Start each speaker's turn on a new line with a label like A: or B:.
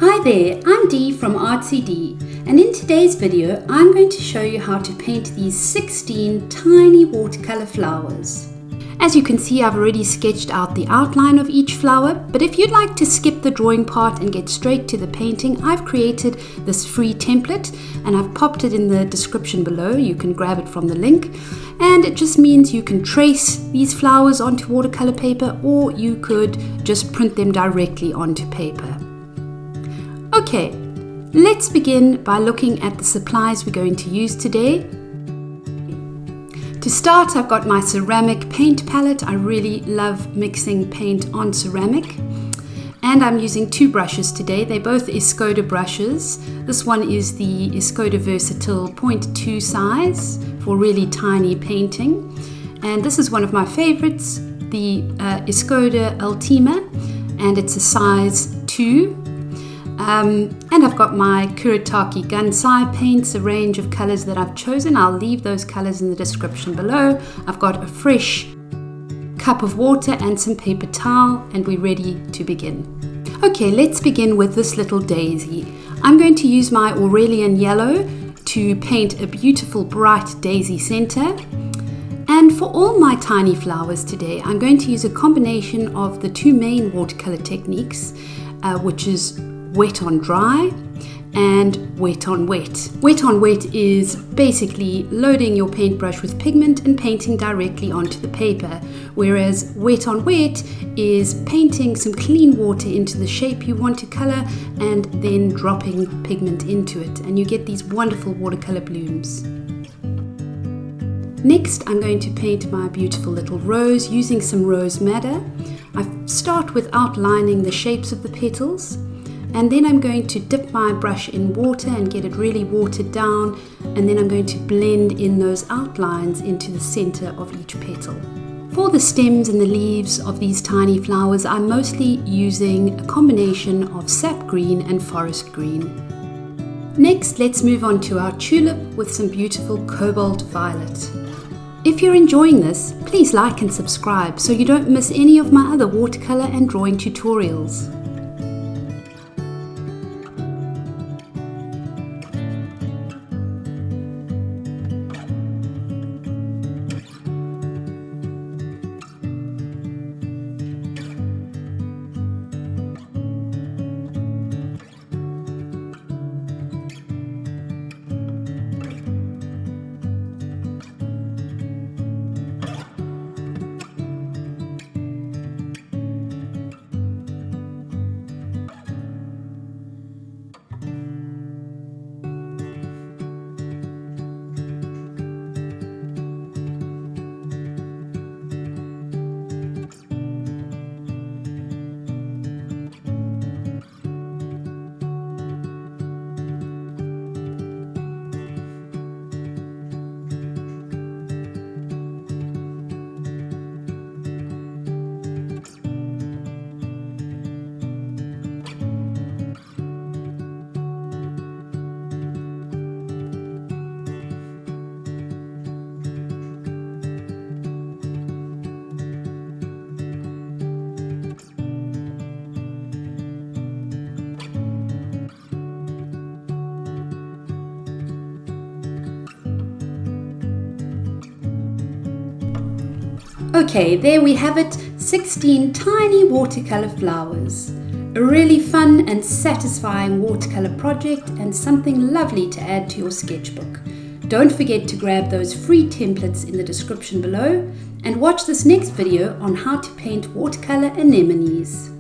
A: Hi there, I'm Dee from Artsy Dee, and in today's video I'm going to show you how to paint these 16 tiny watercolor flowers. As you can see, I've already sketched out the outline of each flower, but if you'd like to skip the drawing part and get straight to the painting, I've created this free template and I've popped it in the description below. You can grab it from the link, and it just means you can trace these flowers onto watercolor paper, or you could just print them directly onto paper. Okay, let's begin by looking at the supplies we're going to use today. To start, I've got my ceramic paint palette. I really love mixing paint on ceramic. And I'm using two brushes today. They're both Escoda brushes. This one is the Escoda Versatile 0.2 size for really tiny painting. And this is one of my favorites, the Escoda Ultima, and it's a size 2. And I've got my Kuretake Gansai paints, a range of colors that I've chosen. I'll leave those colors in the description below. I've got a fresh cup of water and some paper towel, and we're ready to begin. Okay, let's begin with this little daisy. I'm going to use my Aureolin Yellow to paint a beautiful bright daisy center. And for all my tiny flowers today, I'm going to use a combination of the two main watercolor techniques, which is wet on dry and wet on wet. Wet on wet is basically loading your paintbrush with pigment and painting directly onto the paper, whereas wet on wet is painting some clean water into the shape you want to color and then dropping pigment into it, and you get these wonderful watercolor blooms. Next, I'm going to paint my beautiful little rose using some rose madder. I start with outlining the shapes of the petals, and then I'm going to dip my brush in water and get it really watered down, and then I'm going to blend in those outlines into the center of each petal. For the stems and the leaves of these tiny flowers, I'm mostly using a combination of sap green and forest green. Next, let's move on to our tulip with some beautiful cobalt violet. If you're enjoying this, please like and subscribe so you don't miss any of my other watercolor and drawing tutorials. Okay, there we have it, 16 tiny watercolor flowers. A really fun and satisfying watercolor project, and something lovely to add to your sketchbook. Don't forget to grab those free templates in the description below, and watch this next video on how to paint watercolor anemones.